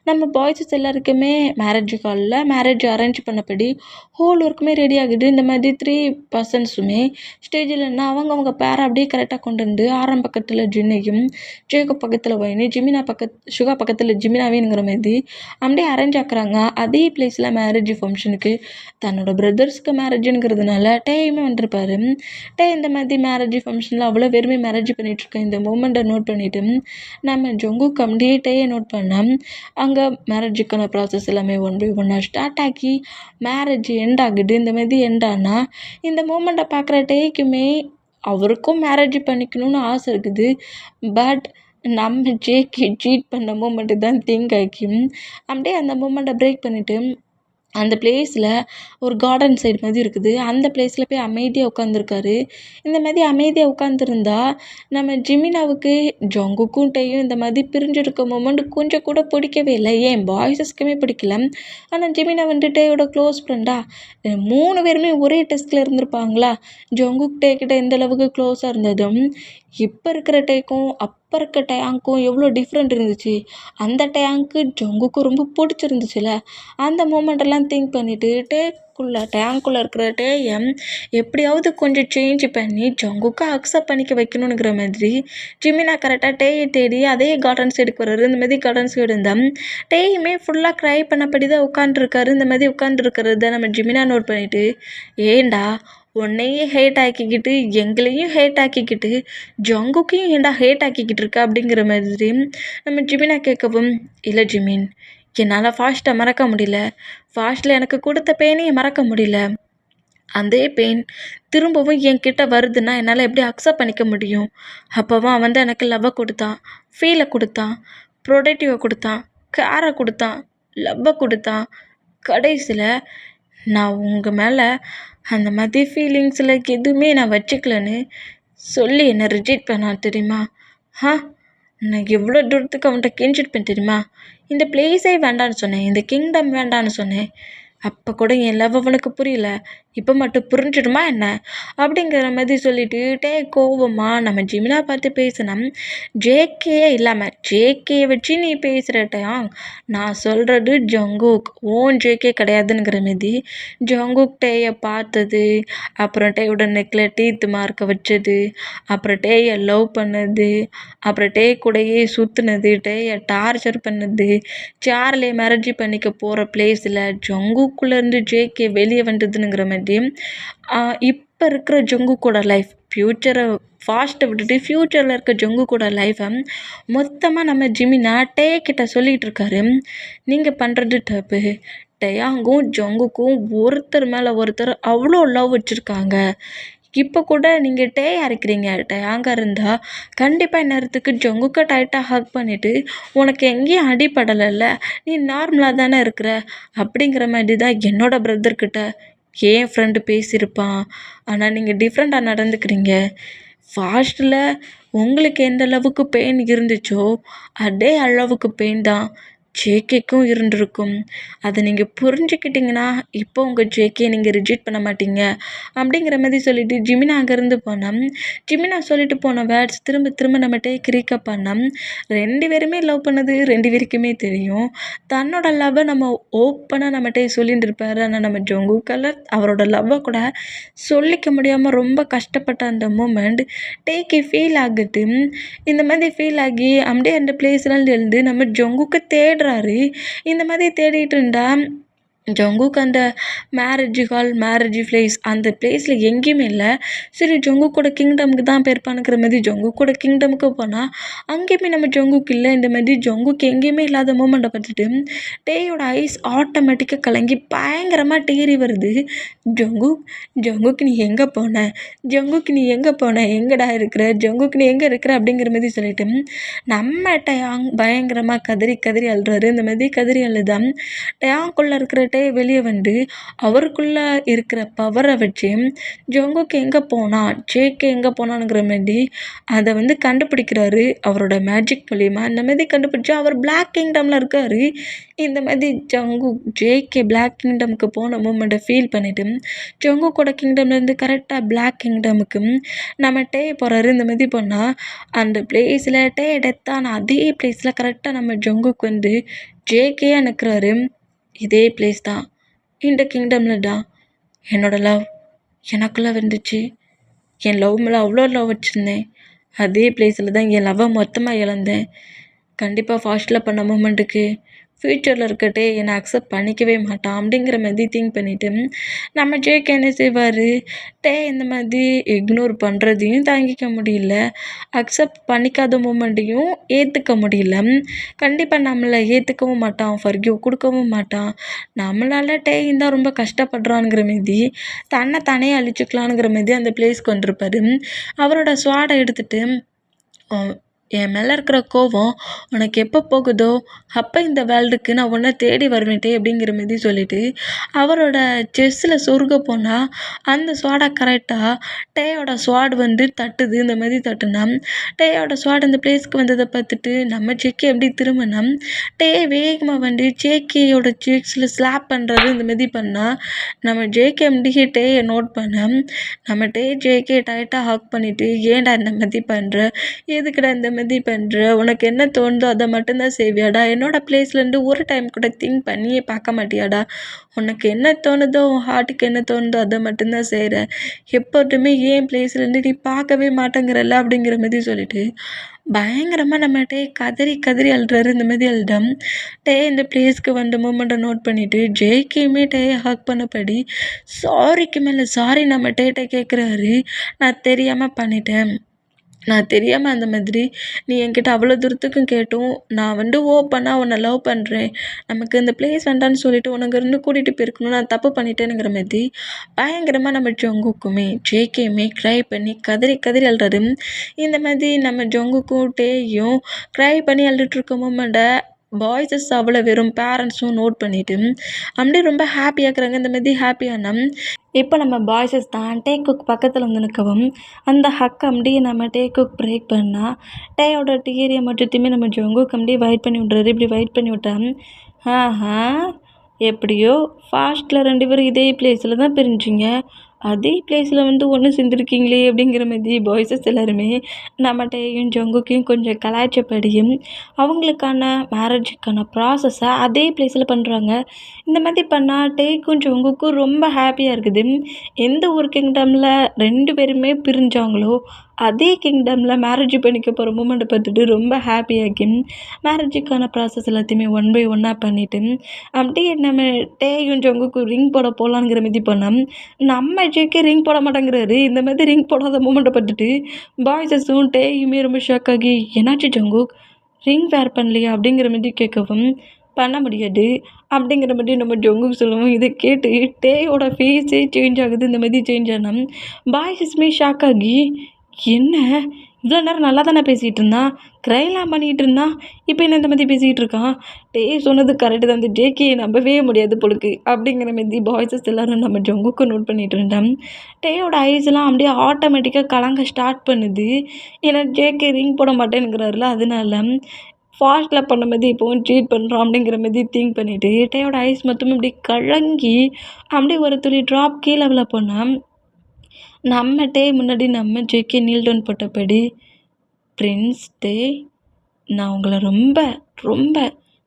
நம்ம பாய்ஸஸ் எல்லாருக்குமே மேரேஜ் காலில் மேரேஜ் அரேஞ்ச் பண்ணபடி ஹோல் ஒர்க்குமே ரெடி ஆகுது. இந்த மாதிரி 3 பர்சன்ஸுமே ஸ்டேஜில் என்ன அவங்க பேரை அப்படியே கரெக்டாக கொண்டு வந்து ஆரம் பக்கத்தில் ஜின்னையும், ஜேக்கப் பக்கத்தில் ஒயினு, சுகா பக்கத்தில் ஜிமினாவின்ங்கிற மாதிரி அப்படியே அரேஞ்ச் ஆக்குறாங்க. அதே பிளேஸில் மேரேஜ் ஃபங்க்ஷனுக்கு தன்னோட பிரதர்ஸ்க்கு மேரேஜுங்கிறதுனால டேயுமே வந்திருப்பாரு. டே இந்த மாதிரி மேரேஜ் ஃபங்க்ஷனில் அவ்வளோ பேருமே மேரேஜ் பண்ணிகிட்ருக்க இந்த மூமெண்ட்டை நோட் பண்ணிவிட்டு நம்ம ஜங்குக் அப்படியே டேயை நோட் பண்ணோம். அங்கே மேரேஜுக்கான ப்ராசஸ் எல்லாமே ஒன் பை ஒன்னாக ஸ்டார்ட் ஆகி மேரேஜ் எண்ட் ஆகுது. இந்த மாதிரி எண்ட் ஆனால் இந்த மூமெண்ட்டை பார்க்குற டேக்குமே அவருக்கும் மேரேஜ் பண்ணிக்கணும்னு ஆசை இருக்குது. பட் நம்ம ஜேகே சீட் பண்ண மூமெண்ட்டு தான் திங்க் ஆகி அப்படியே அந்த மூமெண்ட்டை பிரேக் பண்ணிவிட்டு அந்த பிளேஸில் ஒரு கார்டன் சைடு மாதிரி இருக்குது. அந்த பிளேஸில் போய் அமைதியாக உட்காந்துருக்காரு. இந்த மாதிரி அமைதியாக உட்காந்துருந்தா நம்ம ஜிமினாவுக்கு ஜங்குக்கும் டேயும் இந்த மாதிரி பிரிஞ்சிருக்க மொமெண்ட் கொஞ்சம் கூட பிடிக்கவே இல்லை. ஏன் பாய்ஸஸ்க்குமே பிடிக்கல. ஆனால் ஜிமினா வந்து டேயோட க்ளோஸ் ஃப்ரெண்டா 3 பேருமே ஒரே டெஸ்ட்டில் இருந்திருப்பாங்களா. ஜங்குக் டே கிட்ட எந்த அளவுக்கு க்ளோஸாக இருந்ததும் இப்போ இருக்கிற டேக்கும் அப்போ இருக்க டேங்க்கும் எவ்வளோ டிஃப்ரெண்ட் இருந்துச்சு. அந்த டேங்க்கு ஜங்குக்கு ரொம்ப பிடிச்சிருந்துச்சுல. அந்த மூமெண்ட்டெல்லாம் திங்க் பண்ணிவிட்டு டேங்க்குள்ளே இருக்கிற டேயை எப்படியாவது கொஞ்சம் சேஞ்ச் பண்ணி ஜங்குக்கு அக்செப்ட் பண்ணிக்க வைக்கணுங்கிற மாதிரி ஜிமினா கரெக்டாக டேயை தேடி அதே கார்டன் சைடுக்கு வர்றாரு. இந்த மாதிரி கார்டன் சைடு இருந்தால் டேயுமே ஃபுல்லாக க்ரை பண்ணபடி தான் உட்காந்துருக்காரு. இந்த மாதிரி உட்காந்துருக்கிறது நம்ம ஜிமினா நோட் பண்ணிவிட்டு ஏண்டா உன்னையும் ஹேட் ஆக்கிக்கிட்டு எங்களையும் ஹேட் ஆக்கிக்கிட்டு ஜங்குக்கையும் ஏண்டா ஹேட் ஆக்கிக்கிட்டு இருக்கா அப்படிங்கிற மாதிரி நம்ம ஜிமினா கேட்கவும், இல்லை ஜிமின், என்னால் ஃபாஸ்ட்டாக மறக்க முடியல. ஃபாஸ்ட்டில் எனக்கு கொடுத்த பெயினையும் மறக்க முடியல. அதே பெயின் திரும்பவும் என்கிட்ட வருதுன்னா என்னால் எப்படி அக்செப்ட் பண்ணிக்க முடியும்? அப்போவும் அவன் வந்து எனக்கு லவ்வை கொடுத்தான், ஃபீலை கொடுத்தான், ப்ரொடக்டிவை கொடுத்தான், கேரை கொடுத்தான், லவ்வை கொடுத்தான். கடைசியில் நான் உங்கள் மேலே அந்த மாதிரி ஃபீலிங்ஸில் எதுவுமே நான் வச்சுக்கலன்னு சொல்லி என்னை ரிஜெக்ட் பண்ணான் தெரியுமா? நான் எவ்வளோ தூரத்துக்கு அவன்கிட்ட கெஞ்சிருப்பேன் தெரியுமா? இந்த பிளேஸே வேண்டான்னு சொன்னேன், இந்த கிங்டம் வேண்டான்னு சொன்னேன். அப்போ கூட என் லவ் அவனுக்கு புரியல. இப்போ மட்டும் புரிஞ்சிடுமா என்ன அப்படிங்கிற மாதிரி சொல்லிட்டு டே கோவமா நம்ம ஜிமினா பார்த்து பேசினேன். ஜேகேயே இல்லாமல் ஜேகே வச்சு நீ பேசுகிறட்டையா, நான் சொல்கிறது ஜங்குக் ஓன் ஜேகே கிடையாதுங்கிற மாதிரி ஜங்குக் டேயை பார்த்தது, அப்புறம் டேயோட நெக்கில் டீத் மார்க்க வச்சது, அப்புறம் டேயை லவ் பண்ணது, அப்புறம் டே கூடயே சுற்றுனது, டேயை டார்ச்சர் பண்ணது, சார்லே மேரேஜ் பண்ணிக்க போகிற பிளேஸில் ஜங்குக்குள்ளேருந்து ஜேகே வெளியே வந்ததுங்கிற மாதிரி இப்போ இருக்கிற ஜங்குக்கோட லைஃப் ஃப்யூச்சரை ஃபாஸ்ட்டை விட்டுட்டு ஃப்யூச்சரில் இருக்க ஜங்குக்கோட லைஃப்பை மொத்தமாக நம்ம ஜிமினா டே கிட்ட சொல்லிகிட்டு இருக்காரு. நீங்கள் பண்ணுறது தப்பு. டேயாங்கும் ஜங்குக்கும் ஒருத்தர் மேலே ஒருத்தர் அவ்வளோ லவ் வச்சுருக்காங்க. இப்போ கூட நீங்கள் டேயாக இருக்கிறீங்க. டேயாங்க இருந்தால் கண்டிப்பாக இந்நேரத்துக்கு ஜங்குக்கை டைட்டாக ஹக் பண்ணிவிட்டு உனக்கு எங்கேயும் அடிப்படலைல்ல, நீ நார்மலாக தானே இருக்கிற அப்படிங்கிற மாதிரி தான் என்னோடய பிரதர்கிட்ட என் ஃப்ரெண்டு பேசியிருப்பான். ஆனால் நீங்கள் டிஃப்ரெண்ட்டாக நடந்துக்கிறீங்க. ஃபாஸ்ட்டில் உங்களுக்கு எந்த அளவுக்கு பெயின் இருந்துச்சோ அதே அளவுக்கு பெயின் தான் ஜேகேக்கும் இருந்திருக்கும். அதை நீங்கள் புரிஞ்சுக்கிட்டிங்கன்னா இப்போ உங்கள் ஜேகே நீங்கள் ரிஜெக்ட் பண்ண மாட்டீங்க அப்படிங்கிற மாதிரி சொல்லிவிட்டு ஜிமினா அங்கேருந்து போனோம். ஜிமினா சொல்லிட்டு போன வேர்ட்ஸ் திரும்ப திரும்ப நம்ம டேக் ரீக்கப் பண்ணோம். 2 பேருமே லவ் பண்ணது 2 பேருக்குமே தெரியும். தன்னோட லவ்வை நம்ம ஓப்பனாக நம்ம டே சொல்லிட்டு இருப்பார். ஆனால் நம்ம ஜங்குக்கால அவரோட லவ்வை கூட சொல்லிக்க முடியாமல் ரொம்ப கஷ்டப்பட்ட அந்த மூமெண்ட் டேக்கு ஃபீல் ஆகுது. இந்த மாதிரி ஃபீல் ஆகி அப்படியே அந்த பிளேஸ்லாம் எழுந்து நம்ம ஜங்குக்கு தேடுறாரு. இந்த மாதிரி தேடிட்டு இருந்தா ஜங்குக் அந்த மேரேஜ் ஹால், மேரேஜ் பிளேஸ் அந்த பிளேஸில் எங்கேயுமே இல்லை. சரி ஜங்குக்கோட கிங்டமுக்கு தான் போயிருப்பானுங்கிற மாதிரி ஜங்குக்கோட கிங்டமுக்கு போனால் அங்கேயுமே நம்ம ஜங்குக் இல்லை. இந்த மாதிரி ஜங்குக் எங்கேயுமே இல்லாத மூமெண்ட்டை பார்த்துட்டு டேயோட ஐஸ் ஆட்டோமேட்டிக்காக கலங்கி பயங்கரமாக டேரி வருது. ஜங்குக் ஜங்குக் நீ எங்கே போன, ஜங்குக் நீ எங்கே போன, எங்கடா இருக்கிற, ஜங்குக் நீ எங்கே இருக்கிற அப்படிங்கிற மாதிரி சொல்லிட்டு நம்ம டயாங் பயங்கரமாக கதறி கதறி அழுறாரு. இந்த மாதிரி கதறி அழுதான் டயாங்குள்ளே இருக்கிற வெளியே வந்து அவருக்குள்ள இருக்கிற பவரை வச்சு ஜங்குக் எங்கே போனான், ஜேகே எங்கே போனானுங்கிற மாதிரி அதை வந்து கண்டுபிடிக்கிறாரு அவரோட மேஜிக் மூலியமா. இந்த மாதிரி கண்டுபிடிச்சு அவர் பிளாக் கிங்டமில் இருக்காரு. இந்த மாதிரி ஜங்குக் ஜேகே பிளாக் கிங்டமுக்கு போன மூமெண்ட்டை ஃபீல் பண்ணிட்டு ஜங்குக்கோட கிங்டம்லேருந்து கரெக்டாக பிளாக் கிங்டமுக்கு நம்ம டே போகிறாரு. இந்த மாதிரி போனால் அந்த பிளேஸில் டே டெத்தான அதே பிளேஸில் கரெக்டாக நம்ம ஜங்குக் வந்து ஜேகேயாக நிற்கிறாரு. இதே பிளேஸ் தான், இந்த கிங்டமில் தான் என்னோடய லவ் எனக்குள்ளே வந்துச்சு. என் லவ் மேலே அவ்வளோ லவ் வச்சுருந்தேன். அதே பிளேஸில் தான் என் லவ்வை மொத்தமாக இழந்தேன். கண்டிப்பாக ஃபாஸ்ட்டில் பண்ண மூமெண்ட்டுக்கு ஃப்யூச்சரில் இருக்கட்டே என்னை அக்செப்ட் பண்ணிக்கவே மாட்டான் அப்படிங்கிற மாதிரி திங்க் பண்ணிவிட்டு நம்ம ஜேகே என்ன செய்வார், இந்த மாதிரி இக்னோர் பண்ணுறதையும் தாங்கிக்க முடியல, அக்செப்ட் பண்ணிக்காத மூமெண்ட்டையும் ஏற்றுக்க முடியல. கண்டிப்பாக நம்மளை ஏற்றுக்கவும் மாட்டான், ஃபர்கிவ் கொடுக்கவும் மாட்டான். நம்மளால் இருந்தால் ரொம்ப கஷ்டப்படுறானுங்கிற மாரி தன்னை தானே அழிச்சுக்கலானுங்கிற மாரி அந்த பிளேஸ்க்கு வந்திருப்பார். அவரோட ஸ்வாடை எடுத்துகிட்டு என் மேலே இருக்கிற கோவம் உனக்கு எப்போ போகுதோ அப்போ இந்த வேர்ல்டுக்கு நான் உன்னை தேடி வருவேன்ட்டே அப்படிங்கிற மாரி சொல்லிட்டு அவரோட செஸ்ஸில் சொருக போனால் அந்த ஸ்வாடை கரெக்டாக டேயோட ஸ்வாட் வந்து தட்டுது. இந்த மாதிரி தட்டுனா டேயோட ஸ்வாட் அந்த பிளேஸ்க்கு வந்ததை பார்த்துட்டு நம்ம ஜேகே எப்படி திரும்பினா வேகமாக வந்து ஜேகேயோட செக்ஸில் ஸ்லாப் பண்ணுறது. இந்த மாதிரி பண்ணால் நம்ம ஜேகே அப்படியே டேயை நோட் பண்ண நம்ம ஜேகே டைட்டாக ஹாக் பண்ணிவிட்டு ஏன்டா இந்த மாதிரி பண்ணுற, எதுக்குடா இந்த மாதிரி பண்ணுற, உனக்கு என்ன தோணுதோ அதை மட்டும்தான் செய்வியாடா, என்னோடய பிளேஸ்லேருந்து ஒரு டைம் கூட திங்க் பண்ணியே பார்க்க மாட்டியாடா, உனக்கு என்ன தோணுதோ உன் ஹார்ட்டுக்கு என்ன தோணுதோ அதை மட்டும்தான் செய்கிற, எப்போதுமே ஏன் பிளேஸ்லேருந்து நீ பார்க்கவே மாட்டேங்கிறல்ல அப்படிங்கிற மாதிரி சொல்லிட்டு பயங்கரமாக நம்ம கதறி கதறி அழுறாரு. இந்த மாதிரி அழுதம் இந்த பிளேஸ்க்கு வந்த மூமெண்ட்டை நோட் பண்ணிவிட்டு ஜேகேயுமே ஹக் பண்ணபடி சாரிக்கு மேலே சாரி நம்ம கேட்குறாரு. நான் தெரியாமல் பண்ணிட்டேன், நான் தெரியாமல் அந்த மாதிரி நீ என்கிட்ட அவ்வளோ தூரத்துக்கும் கேட்டும் நான் வந்து ஓப்பனாக உன்னை லவ் பண்ணுறேன், நமக்கு இந்த பிளேஸ் வேண்டான்னு சொல்லிட்டு உனக்கு இருந்து கூட்டிகிட்டு போயிருக்கணும், நான் தப்பு பண்ணிட்டேனுங்கிற மாதிரி பயங்கரமாக நம்ம ஜங்குக்குமே ஜேகேயுமே க்ரை பண்ணி கதறி கதறி அழுறாரு. இந்த மாதிரி நம்ம ஜங்குக்கும் டேயும் க்ரை பண்ணி அழுதுட்ருக்க மூமெண்ட்டை பாய்ஸஸ் அவ்வளோ வெறும் பேரண்ட்ஸும் நோட் பண்ணிவிட்டு அப்படியே ரொம்ப ஹாப்பியாக்குறாங்க. இந்த மாதிரி ஹாப்பியான இப்போ நம்ம பாய்ஸஸ் தான் குக் பக்கத்தில் வந்து நிற்கவும் அந்த ஹக் அப்படியே நம்ம குக் பிரேக் பண்ணால் டேயோட டீரியை மட்டுத்தையுமே நம்ம ஜங்குக் அப்படியே வெயிட் பண்ணி விட்றாரு. இப்படி வெயிட் பண்ணி விட்டான். எப்படியோ ஃபாஸ்ட்டில் 2 பேரும் இதே பிளேஸில் தான் பிரிஞ்சிங்க, அதே பிளேஸில் வந்து ஒன்று சேர்ந்துருக்கீங்களே அப்படிங்கிற மாதிரி பாய்ஸஸ் எல்லாருமே நம்ம டேயும் ஜங்குக்கையும் கொஞ்சம் கலாய்ச்சப்படியும் அவங்களுக்கான மேரேஜுக்கான ப்ராசஸை அதே பிளேஸில் பண்ணுறாங்க. இந்த மாதிரி பண்ணால் டேக்கும் ஜங்குக்கும் ரொம்ப ஹாப்பியாக இருக்குது. எந்த ஒரு கிங்டமில் 2 பேருமே பிரிஞ்சாங்களோ அதே கிங்டமில் மேரேஜ் பண்ணிக்க போகிற மூமெண்ட்டை பார்த்துட்டு ரொம்ப ஹாப்பியாகி மேரேஜுக்கான ப்ராசஸ் எல்லாத்தையுமே 1 by 1 பண்ணிவிட்டு அப்படியே நம்ம டேயும் ஜங்குக்கும் ரிங் போட போகலாங்கிற மாதிரி பண்ணோம். நம்ம ஜேகே ரிங் போட மாட்டேங்கிறாரு. இந்த மாதிரி ரிங் போடாத மூமெண்ட்டை பார்த்துட்டு பாய்ஸஸும் டேயுமே ரொம்ப ஷாக் ஆகி என்னாச்சு ஜங்குக் ரிங் வேர் பண்ணலையா அப்படிங்கிற மாதிரி கேட்கவும் பண்ண முடியாது அப்படிங்கிற மாதிரி நம்ம ஜங்குக் சொல்லுவோம். இதை கேட்டு டேயோட ஃபேஸே சேஞ்ச் ஆகுது. இந்த மாதிரி சேஞ்ச் ஆனால் பாய்ஸஸுமே ஷாக் ஆகி என்ன இவ்வளோ நேரம் நல்லா தானே பேசிகிட்டு இருந்தான், க்ரைலாம் பண்ணிகிட்டு இருந்தான், இப்போ என்ன இந்த மாதிரி பேசிகிட்டு இருக்கான், சொன்னது கரெக்டு தான், இந்த ஜேகே நம்பவே முடியாது பொழுக்கு அப்படிங்கிற மாதிரி பாய்ஸஸ் எல்லோரும் நம்ம ஜங்குக்கு நோட் பண்ணிகிட்டு இருந்தோம். டேயோட ஐஸ்லாம் அப்படியே ஆட்டோமேட்டிக்காக கலங்க ஸ்டார்ட் பண்ணுது. ஏன்னா ஜேகே ரிங் போட மாட்டேங்கிறாருல, அதனால ஃபாஸ்ட்டில் பண்ண மாதிரி இப்போவும் ட்ரீட் பண்ணுறோம் அப்படிங்கிற மாதிரி திங்க் பண்ணிவிட்டு டேயோட ஐஸ் மொத்தமும் இப்படி கலங்கி அப்படியே ஒரு துளி ட்ராப் கீழே விழ போனால் நம்ம முன்னாடி நம்ம ஜேகே நீல் டவுன் போட்டபடி பிரின்ஸ் நான் உங்களை ரொம்ப ரொம்ப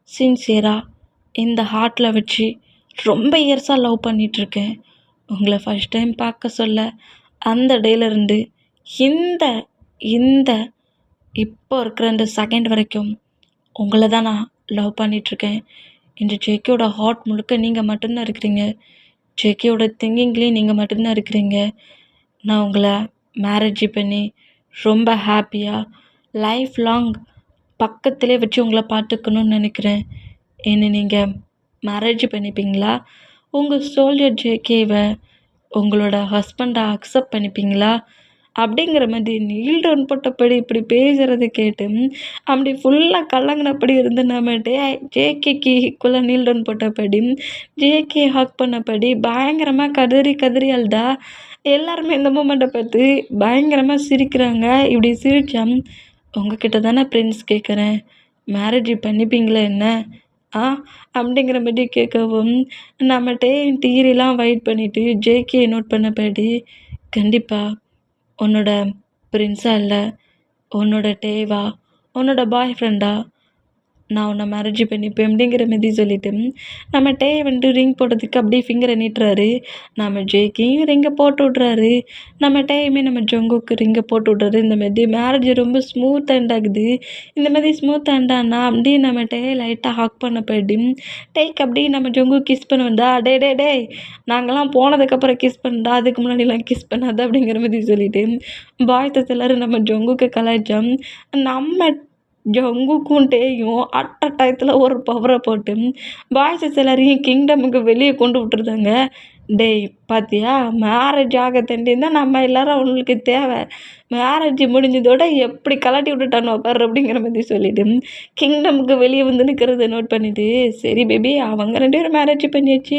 சின்சியராக இந்த ஹார்ட்டில் வச்சு ரொம்ப இயர்ஸாக லவ் பண்ணிகிட்ருக்கேன். உங்களை ஃபஸ்ட் டைம் பார்க்க சொல்ல அந்த டேலேருந்து இந்த இந்த இப்போ இருக்கிற இந்த செகண்ட் வரைக்கும் உங்களை தான் நான் லவ் பண்ணிகிட்ருக்கேன். இந்த ஜேகேயோட ஹார்ட் முழுக்க நீங்கள் மட்டும்தான் இருக்கிறீங்க. ஜேகேயோட திங்கிங்லேயும் நீங்கள் மட்டும்தான் இருக்கிறீங்க. நான் உங்களை மேரேஜ் பண்ணி ரொம்ப ஹாப்பியாக லைஃப் லாங் பக்கத்திலே வச்சு உங்களை பார்த்துக்கணுன்னு நினைக்கிறேன். என்னை நீங்கள் மேரேஜ் பண்ணிப்பீங்களா? உங்கள் சோல்ஜர் ஜேகேவை உங்களோட ஹஸ்பண்டாக அக்செப்ட் பண்ணிப்பீங்களா? அப்படிங்கிற மாதிரி நீல் டவுன் போட்டபடி இப்படி பேசுகிறத கேட்டு அப்படி ஃபுல்லாக கலங்கினபடி இருந்து நம்ம ஜேகேக்கு ஈக்குவலாக நீல் டவுன் போட்டபடி ஜேகே ஹக் பண்ணபடி பயங்கரமாக கதறி கதறி அழுதா. எல்லாருமே இந்த மூமெண்ட்டை பார்த்து பயங்கரமாக சிரிக்கிறாங்க. இப்படி சிரிச்சா உங்ககிட்ட தானே பிரின்ஸ் கேட்குறேன், மேரேஜ் பண்ணிப்பீங்களா என்ன அப்படிங்கிற மாதிரி கேட்கவும் நம்மகிட்டே டீரிலாம் வெயிட் பண்ணிவிட்டு ஜேகே நோட் பண்ணபடி கண்டிப்பாக உன்னோட பிரின்ஸா இல்லை உன்னோட டேவா உன்னோட பாய் ஃப்ரெண்டா நான் உன்னை மேரேஜ் பண்ணிப்பேன் அப்படிங்கிற மாதிரி சொல்லிவிட்டு நம்ம டே வந்துட்டு ரிங் போடுறதுக்கு அப்படியே ஃபிங்கரை நீட்டுறாரு. நம்ம ஜேக்கையும் ரிங்கை போட்டு விட்றாரு. நம்ம டேயுமே நம்ம ஜங்குக்கு ரிங்கை போட்டு விட்றாரு. இந்த மாதிரி மேரேஜ் ரொம்ப ஸ்மூத் அண்ட் ஆகுது. இந்த மாதிரி ஸ்மூத் அண்டானா அப்படியே நம்ம டே லைட்டாக ஹாக் பண்ண போயிட்டு டேக்கு அப்படியே நம்ம ஜங்கு கிஸ் பண்ண வந்தா டே நாங்கள்லாம் போனதுக்கப்புறம் கிஸ் பண்ணா அதுக்கு முன்னாடிலாம் கிஸ் பண்ணாது அப்படிங்கிற மாதிரி சொல்லிவிட்டு பாய்ஸ் எல்லோரும் நம்ம ஜங்குக்கு கலாய்ச்சோம். நம்ம ஜங்குக்கும் டேயும் அட்ட டயத்தில் ஒரு பவரை போட்டு பாய்ஸஸ் எல்லாரையும் கிங்டமுக்கு வெளியே கொண்டு விட்டுருந்தாங்க. டேய் பார்த்தியா, மேரேஜ் ஆக தான் நம்ம எல்லோரும் அவங்களுக்கு தேவை. மேரேஜ் முடிஞ்சதோட எப்படி கலாட்டி விட்டுட்டானோ பாரு அப்படிங்கிற மாதிரி சொல்லிவிட்டு கிங்டமுக்கு வெளியே வந்து நிற்கிறத நோட் பண்ணிவிட்டு சரி பேபி அவங்க 2 பேரும் மேரேஜ் பண்ணியாச்சு,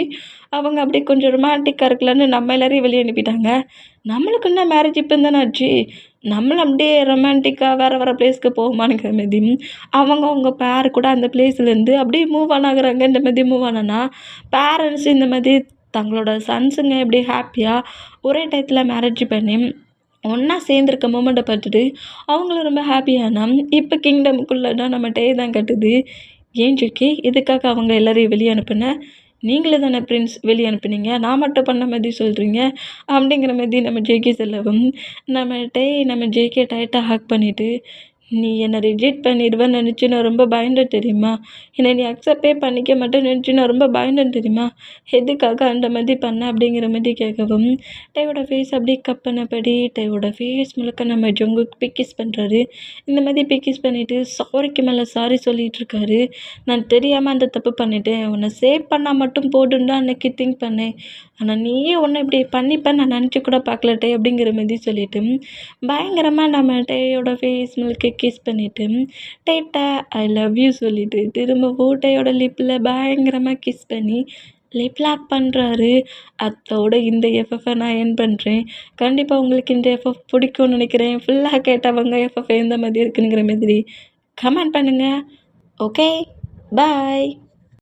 அவங்க அப்படியே கொஞ்சம் ரொமான்டிக்காக இருக்கலான்னு நம்ம எல்லோரையும் வெளியே அனுப்பிட்டாங்க. நம்மளுக்கு என்ன மேரேஜ் இப்போ தானே ஆச்சு, நம்மளும் அப்படியே ரொமான்டிக்காக வேறு பிளேஸ்க்கு போகுமானுங்கிற மாதிரி அவங்க பேர் கூட அந்த பிளேஸ்லேருந்து அப்படியே மூவ் ஆன் ஆகுறாங்க. இந்த மாதிரி மூவ் ஆனா பேரண்ட்ஸ் இந்த மாதிரி தங்களோட சன்ஸுங்க எப்படி ஹாப்பியாக ஒரே டயத்தில் மேரேஜ் பண்ணி ஒன்றா சேர்ந்துருக்க மூமெண்ட்டை பார்த்துட்டு அவங்களும் ரொம்ப ஹாப்பியானா இப்போ கிங்டமுக்குள்ளே நம்ம டே தான் கட்டுது. ஏன் ஜெக்கி இதுக்காக அவங்க எல்லோரையும் வெளியே அனுப்புனேன், நீங்களே தானே பிரின்ஸ் வெளியே அனுப்புனீங்க, நான் மட்டும் பண்ண மாதிரி சொல்கிறீங்க அப்படிங்கிற மாதிரி நம்ம ஜேகே சொல்லவும் நம்ம ஜேகே டைட்டாக ஹக் பண்ணிவிட்டு நீ என்னை ரிஜெக்ட் பண்ணிடுவேன்னு நினச்சி நான் ரொம்ப பயந்தேன் தெரியுமா, என்னை நீ அக்செப்டே பண்ணிக்க மாட்டேன்னு நினச்சி நான் ரொம்ப பயந்தேன் தெரியுமா, எதுக்காக அந்த மாதிரி பண்ண அப்படிங்கிற மாதிரி கேட்கவும் டையோட ஃபேஸ் அப்படியே கப் பண்ணபடி டையோட ஃபேஸ் முழுக்க நம்ம ஜங்குக்கு பிக்கிஸ் பண்ணுறாரு. இந்த மாதிரி பிக்கிஸ் பண்ணிவிட்டு சாரிக்கு மேலே சாரி சொல்லிகிட்டு இருக்காரு. நான் தெரியாமல் அந்த தப்பு பண்ணிட்டேன், உன்னை சேவ் பண்ணால் மட்டும் போடுன்னு தான் அன்றைக்கி திங்க் பண்ணேன், ஆனால் நீயே ஒன்று இப்படி பண்ணிப்பேன் நான் நினச்சி கூட பார்க்கல டே அப்படிங்கிற மாதிரி சொல்லிவிட்டு பயங்கரமாக நம்ம டேயோட ஃபேஸ் முழுக்க கிஸ் பண்ணிவிட்டு டேட்டா ஐ லவ் யூ சொல்லிவிட்டு திரும்பவும் டேயோட லிப்பில் பயங்கரமாக கிஸ் பண்ணி லிப் லாக் பண்ணுறாரு. அதோட இந்த எஃப்எஃப்பை நான் என் பண்ணுறேன். கண்டிப்பாக உங்களுக்கு இந்த எஃப்எஃப் பிடிக்கும்னு நினைக்கிறேன். ஃபுல்லாக கேட்டவங்க எஃப்எஃப் எந்த மாதிரி இருக்குங்கிற மாதிரி கமெண்ட் பண்ணுங்கள். ஓகே, பாய்.